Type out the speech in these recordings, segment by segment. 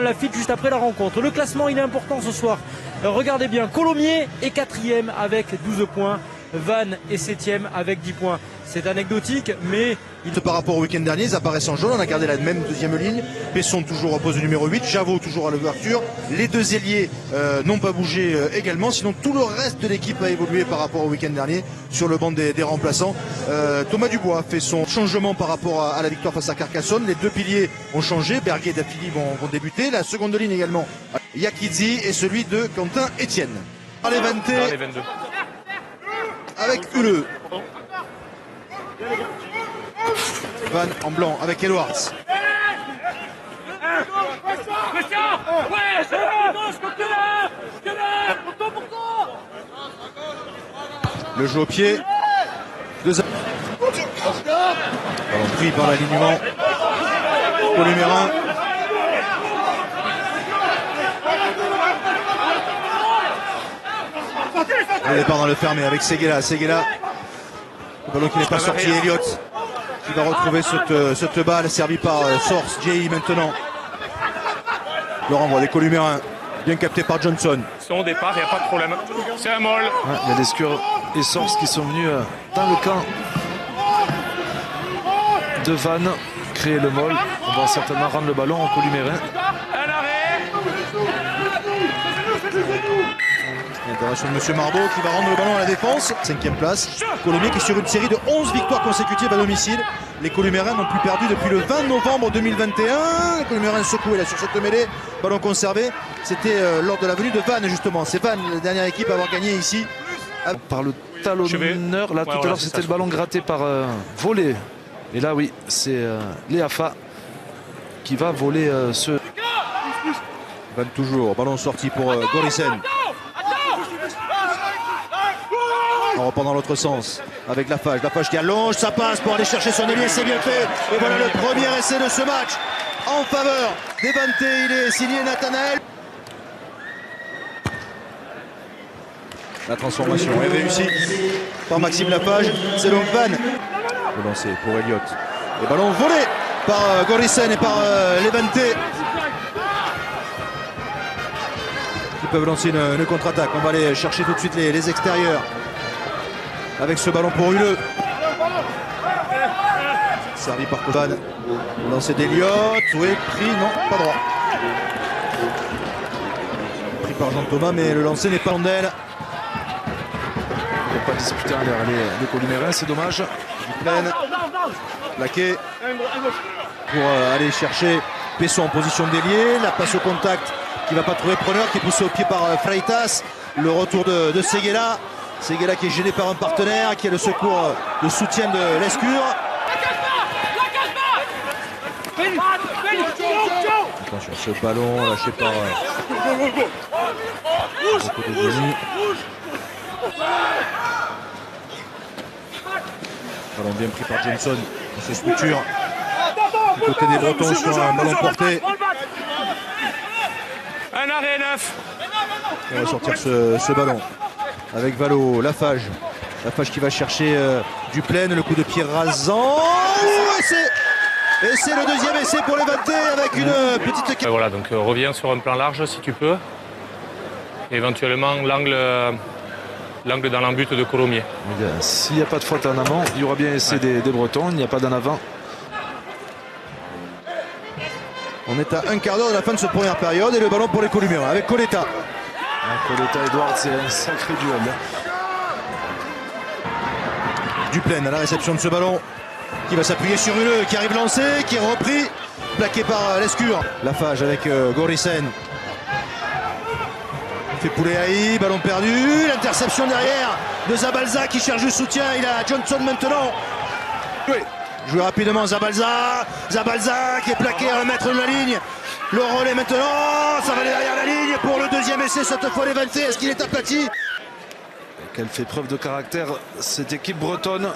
Lafitte juste après la rencontre. Le classement, il est important ce soir. Regardez bien, Colomiers est 4e avec 12 points. Vannes est 7e avec 10 points. C'est anecdotique, mais... Par rapport au week-end dernier, ils apparaissent en jaune. On a gardé la même deuxième ligne. Pesson toujours au poste de numéro 8. Javot toujours à l'ouverture. Les deux ailiers n'ont pas bougé également. Sinon, tout le reste de l'équipe a évolué par rapport au week-end dernier sur le banc des remplaçants. Thomas Dubois fait son changement par rapport à la victoire face à Carcassonne. Les deux piliers ont changé. Berguet et Dafili vont débuter. La seconde ligne également, Yakidzi et celui de Quentin Etienne. Les 22. Avec Huleux. Van en blanc avec Edwards. Le jeu au pied. Ballon pris par l'alignement. Colomérin. Le départ dans le fermé avec Seguela. Le ballon qui n'est pas sorti. Elliott qui va retrouver cette balle servie par Source. Jay maintenant. Le renvoi des Columérins. Bien capté par Johnson. Son départ, il n'y a pas de problème. C'est un molle. Ouais, il y a Lescure et Source qui sont venus dans le camp de Vannes créer le molle. On va certainement rendre le ballon au Columérin. Un arrêt. L'intervention de M. Marbeau qui va rendre le ballon à la défense. 5e place. Colomiers qui est sur une série de 11 victoires consécutives à domicile. Les Columérins n'ont plus perdu depuis le 20 novembre 2021. Les Columérins secoués là sur cette mêlée. Ballon conservé. C'était lors de la venue de Vannes justement. C'est Vannes, la dernière équipe à avoir gagné ici. Par le talonneur. Là tout à l'heure c'était le ballon gratté par voler. Et là oui, c'est Léafa qui va voler ce... Vannes toujours. Ballon sorti pour Gorisen. On reprend dans l'autre sens avec Lafage qui allonge, ça passe pour aller chercher son ailier, c'est bien fait. Et voilà le premier essai de ce match en faveur des Vantais. Il est signé Nathanaël. La transformation est réussie par Maxime Lafage. C'est donc Vannes. Le lancer pour Elliott. Et ballon volé par Gorisen et par les Vantais. Ils peuvent lancer une contre-attaque. On va aller chercher tout de suite les extérieurs. Avec ce ballon pour Huleux. Servi par Kovan. Lancé d'Elliott. Oui, pris, non, pas droit. Pris par Jean Thomas, mais le lancer n'est pas en aile. Il n'a pas disputé en l'air les Columérins, c'est dommage. Pleine. Plaqué. Pour aller chercher Pesson en position d'ailier. La passe au contact qui ne va pas trouver preneur, qui est poussé au pied par Freitas. Le retour de Seguela. Seguela qui est gêné par un partenaire, qui a le secours, le soutien de Lescure. Attention, ce ballon lâché par ballon bien pris par Johnson dans ses structures. Du côté des Bretons sur un ballon porté. Un arrêt 9. On va sortir ce ballon. Avec Valo, Lafage qui va chercher Duplaine, le coup de pied rasant. Et c'est le deuxième essai pour les Vantais avec une petite... Voilà, donc reviens sur un plan large si tu peux. Et éventuellement l'angle dans l'embut de Colomiers. S'il n'y a pas de faute en avant, il y aura bien essai des Bretons, il n'y a pas d'en avant. On est à un quart d'heure de la fin de cette première période et le ballon pour les Columérins avec Coletta. Coletta Edwards, c'est un sacré duel. Duplaine à la réception de ce ballon qui va s'appuyer sur Huleux, qui arrive lancé, qui est repris, plaqué par Lescure. Lafage avec Gorisen. Fait poulet Haï, ballon perdu, l'interception derrière de Zabalza qui cherche du soutien. Il a Johnson maintenant. Oui. Joué rapidement Zabalza qui est plaqué à 1 mètre de la ligne. Le relais maintenant, ça va aller derrière la ligne pour le deuxième essai, cette fois les Vantais. Est-ce qu'il est aplati? Qu'elle fait preuve de caractère, cette équipe bretonne.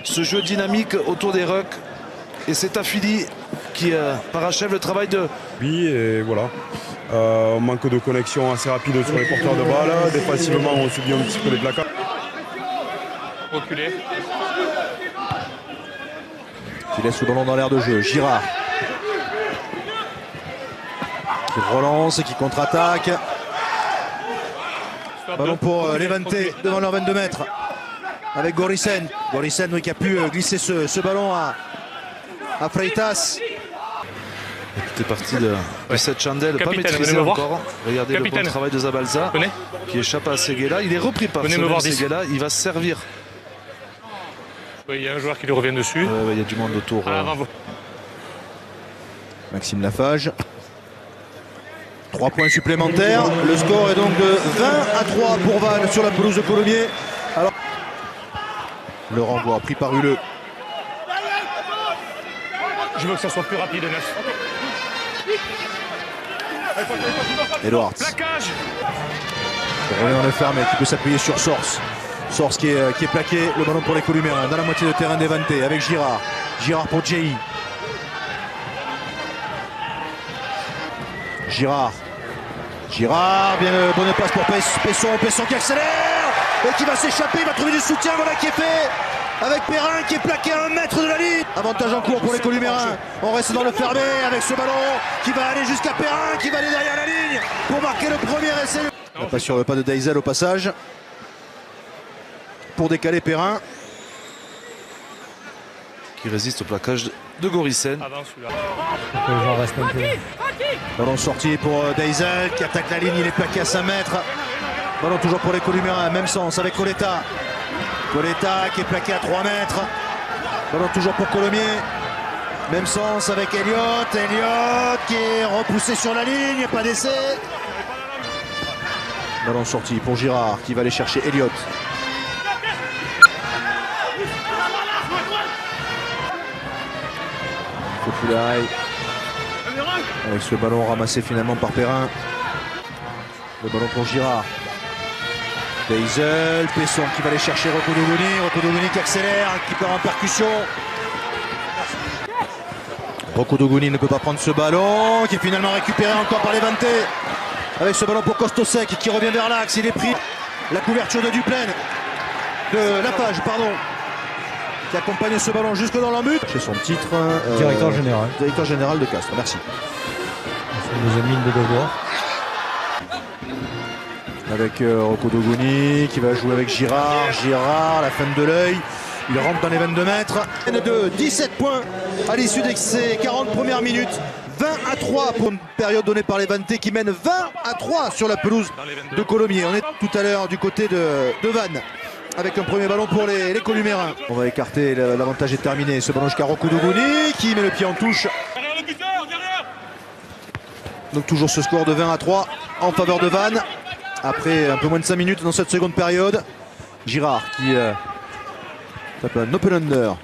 Ce jeu dynamique autour des rucks. Et c'est Affili qui parachève le travail de... Oui, et voilà. On manque de connexion assez rapide sur les porteurs de balles. Défensivement, on subit un petit peu les placards. Reculer. Qui laisse le ballon dans l'air de jeu. Girard. qui relance et qui contre-attaque. Ballon pour Levante devant leurs 22 mètres avec Gorisen. Gorisen oui, qui a pu glisser ce ballon à Freitas. Tout est parti de cette chandelle, pas Capitaine, maîtrisée venez me voir. encore. Regardez Capitaine. le bon travail de Zabalza Venez. qui échappe à Seguela. Il est repris par Venez me voir d'ici. Seguela. Il va se servir. Oui, il y a un joueur qui lui revient dessus. Il y a du monde autour. À l'avant. Maxime Lafage. 3 points supplémentaires. Le score est donc de 20-3 pour Vannes sur la pelouse de Colomiers. Alors, le renvoi pris par Huleux. Je veux que ça soit plus rapide, Neuf. Edwards. Plaquage. Roland Lefermé qui peut s'appuyer sur Source. Source qui est plaqué. Le ballon pour les Columéens dans la moitié de terrain d'Evante avec Girard. Girard pour Jay. Girard, bien le bonne passe pour Pesson qui accélère et qui va s'échapper, il va trouver du soutien, voilà qui est fait avec Perrin qui est plaqué à 1 mètre de la ligne. Avantage en cours pour les Columéens. On reste dans le fermé avec ce ballon qui va aller jusqu'à Perrin, qui va aller derrière la ligne pour marquer le premier essai. Pas sur le pas de Deisel au passage pour décaler Perrin. Qui résiste au plaquage de Gorisen. Avant celui-là. J'en reste un peu. Ballon sorti pour Deisel qui attaque la ligne, il est plaqué à 5 mètres. Ballon toujours pour les Columéens, même sens avec Coletta. Coletta qui est plaqué à 3 mètres. Ballon toujours pour Colomiers. Même sens avec Elliott. Elliott qui est repoussé sur la ligne, pas d'essai. Ballon sorti pour Girard qui va aller chercher Elliott. Fofulaï. Avec ce ballon ramassé finalement par Perrin. Le ballon pour Girard. Deisel, Pesson qui va aller chercher Rocco Dogoni qui accélère, qui part en percussion. Rocco Dogoni ne peut pas prendre ce ballon, qui est finalement récupéré encore par Levante. Avec ce ballon pour Kostosek qui revient vers l'axe, il est pris. La couverture de Duplaine, de Lafage, pardon, qui accompagne ce ballon jusque dans l'embut. Chez son titre, Directeur général. Directeur général de Castres, merci. C'est nos amis de devoir. Avec Rocco Dogoni qui va jouer avec Girard. Girard, la fin de l'œil. Il rentre dans les 22 mètres. De 17 points à l'issue de ces 40 premières minutes. 20-3 pour une période donnée par les Levante qui mène 20-3 sur la pelouse de Colomiers. On est tout à l'heure du côté de Vannes avec un premier ballon pour les Columéens. On va écarter, l'avantage est terminé. Ce ballon jusqu'à Rocco Dogoni qui met le pied en touche. Donc toujours ce score de 20-3 en faveur de Vannes. Après un peu moins de 5 minutes dans cette seconde période. Girard qui tape un open under.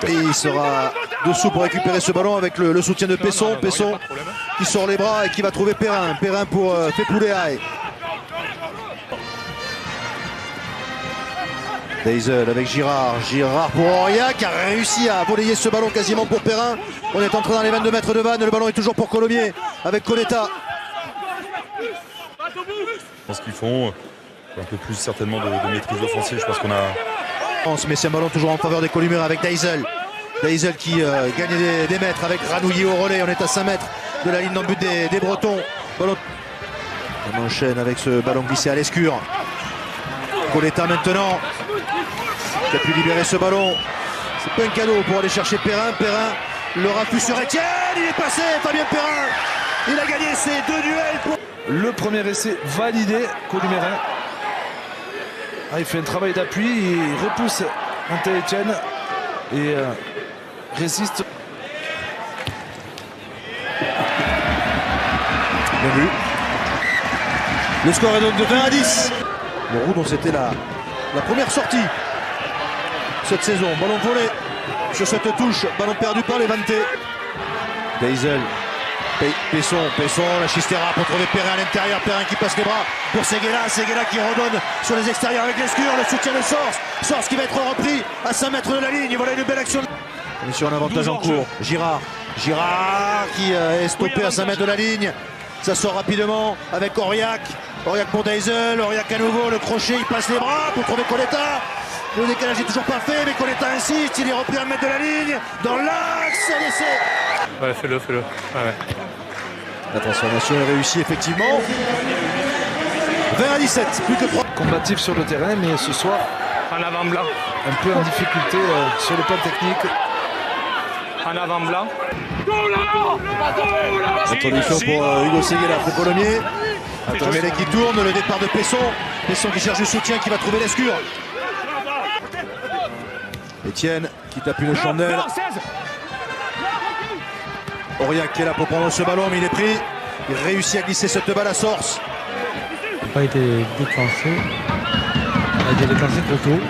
Et il sera dessous pour récupérer ce ballon avec le soutien de Pesson. Pesson qui sort les bras et qui va trouver Perrin. Perrin pour Fepouléaï. Deisel avec Girard. Girard pour Aurillac qui a réussi à voler ce ballon quasiment pour Perrin. On est entré dans les 22 mètres de Vannes. Le ballon est toujours pour Colomiers avec Coletta. Je pense qu'ils font un peu plus certainement de maîtrise offensive. Je pense qu'on a... Mais c'est un ballon toujours en faveur des Columéens avec Deisel. Deisel qui gagne des mètres avec Ranouillet au relais. On est à 5 mètres de la ligne d'en but des Bretons. Ballon. On enchaîne avec ce ballon glissé à l'escure. Coletta maintenant qui a pu libérer ce ballon. C'est pas un cadeau pour aller chercher Perrin. Perrin, le raffut sur Etienne. Il est passé, Fabien Perrin. Il a gagné ses 2 duels pour... Le premier essai validé, Columéens. Il fait un travail d'appui, il repousse Etienne et résiste. Bien vu. Le score est donc de 20-10. Le Roux dont c'était la première sortie cette saison. Ballon volé sur cette touche. Ballon perdu par les Levante. Deisel. Pesson, la Chistera pour trouver Perrin à l'intérieur. Perrin qui passe les bras pour Seguela. Seguela qui redonne sur les extérieurs avec l'escure. Le soutien de Source. Source qui va être repris à 5 mètres de la ligne. Et voilà une belle action. On est sur un avantage en cours. Girard qui est stoppé à 5 mètres de la ligne. Ça sort rapidement avec Aurillac. Aurillac pour Deisel. Aurillac à nouveau. Le crochet, il passe les bras pour trouver Coletta. Le décalage n'est toujours pas fait, mais Coletta insiste. Il est repris à 1 mètre de la ligne. Dans l'axe, l'essai. Ouais, fais-le. Ouais. La transformation est réussie effectivement. 20-17, plus que 3. Combatif sur le terrain, mais ce soir, En avant blanc. un peu en difficulté sur le plan technique. En avant blanc. Introduction pour Hugo Seguela pour Colomiers. Tomele qui tourne, le départ de Pesson. Pesson qui cherche le soutien, qui va trouver l'escure. Etienne qui tape une chandelle. Aurillac qui est là pour prendre ce ballon, mais il est pris. Il réussit à glisser cette balle à Sors. Il n'a pas été déclenché. Il a été déclenché trop tôt.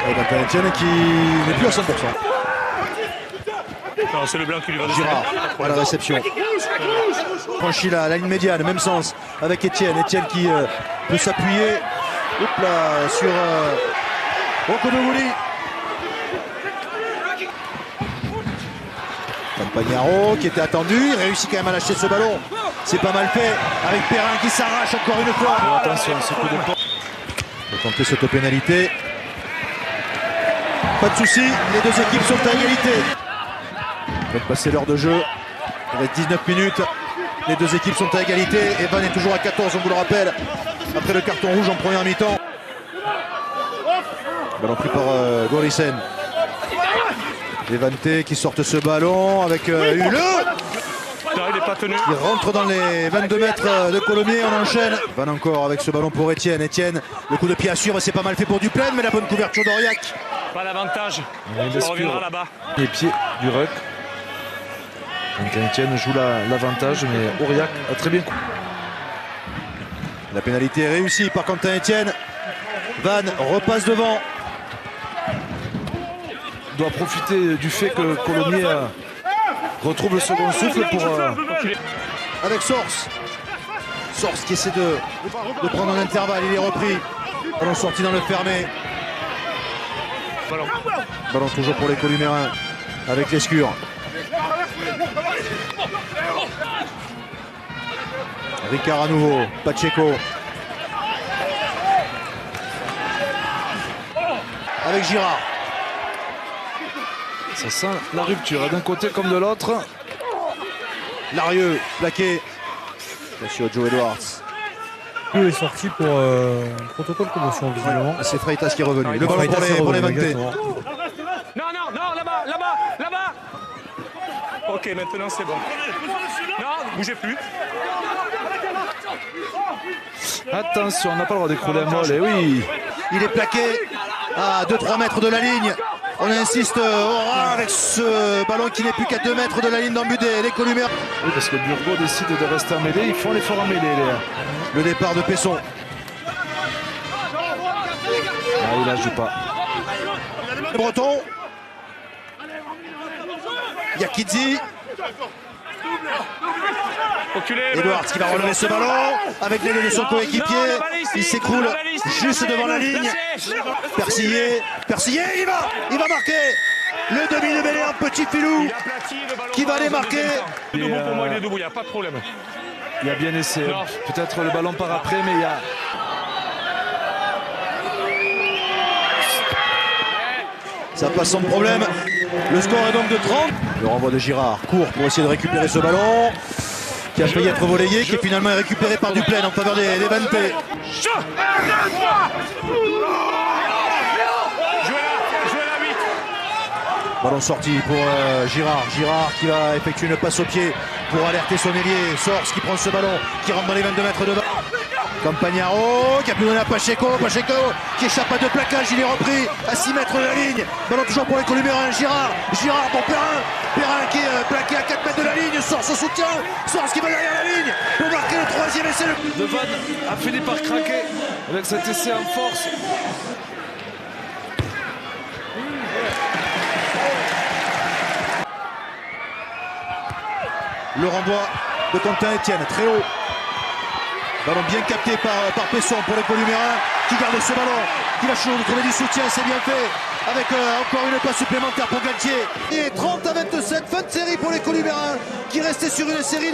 Et Quentin Etienne qui n'est plus à 100%. Non, c'est le blanc qui lui va Girard à la réception. Franchit la ligne médiane, même sens avec Etienne. Etienne qui peut s'appuyer sur Okonogouli. Campagnaro qui était attendu, il réussit quand même à lâcher ce ballon. C'est pas mal fait avec Perrin qui s'arrache encore une fois. Attention, ce coup de porte. Il faut tenter cette pénalité. Pas de souci, les deux équipes sont à égalité. On va passer l'heure de jeu. Il reste 19 minutes. Les deux équipes sont à égalité. Evan est toujours à 14, on vous le rappelle. Après le carton rouge en première mi-temps. Ballon pris par Gorisen. Levante qui sortent ce ballon avec Huleux. Non, il n'est pas tenu. Il rentre dans les 22 mètres de Colomiers, on enchaîne. Van encore avec ce ballon pour Etienne. Etienne, le coup de pied assure, c'est pas mal fait pour Duplaine, mais la bonne couverture d'Aurillac. Pas l'avantage. Il On reviendra là-bas. Les pieds du ruck. Donc Etienne joue l'avantage, mais Aurillac a très bien coupé. La pénalité est réussie par Quentin Etienne. Van repasse devant. Doit profiter du fait que Colomiers retrouve le second souffle pour... Avec Sors. Sors qui essaie de prendre un intervalle, il est repris. Ballon sorti dans le fermé. Ballon toujours pour les Columérins avec l'escure. Ricard à nouveau, Pacheco. Avec Girard. Ça sent la rupture d'un côté comme de l'autre. Larieux, plaqué. Monsieur Joe Edwards. Il est sorti pour protocole commotion visiblement. C'est Freitas qui est revenu. Le ballon pour les Vanté. Non, là-bas. Ok, maintenant c'est bon. Non, bougez plus. Attention, on n'a pas le droit d'écrouler un molle. Et oui, Il est plaqué à 2-3 mètres de la ligne. On insiste avec ce ballon qui n'est plus qu'à 2 mètres de la ligne d'en but des Columérins. oui, parce que Burgo décide de rester en mêlée. Ils font l'effort en mêlée. Le départ de Pesson. Ah, il la joue pas. Breton. Yakidzi. Oculé. Edwards qui va relever ce ballon avec l'aide de son coéquipier. Il s'écroule juste devant la ligne. Persillé, il va marquer. Le demi de mêlée, un petit filou qui va aller marquer. Il est debout pour moi, il est debout, il n'y a pas de problème. Il a bien essayé. Non. Peut-être le ballon part après, mais il y a... Ça passe sans problème. Le score est donc de 30. Le renvoi de Girard court pour essayer de récupérer ce ballon qui a failli être volleyé, qui est finalement récupéré par Duplaine en faveur des Vanté. Ballon sorti pour Girard. Girard qui va effectuer une passe au pied pour alerter son ailier. Sors qui prend ce ballon, qui rentre dans les 22 mètres devant. Campagnaro qui a pu donner à Pacheco. Pacheco qui échappe à 2 plaquages. Il est repris à 6 mètres de la ligne. Ballon toujours pour les Columérins. Girard pour Perrin. Perrin qui est plaqué à 4 mètres de la ligne. Sors son soutien. Sors qui va derrière la ligne pour marquer le 3e essai. De Van a fini par craquer avec cet essai en force. Le renvoi de Quentin Etienne, très haut. Ballon bien capté par Pesson pour les Columérins qui garde ce ballon, qui va trouver du soutien, c'est bien fait. Avec encore une passe supplémentaire pour Galtier. Et 30-27, fin de série pour les Columérins qui restaient sur une série.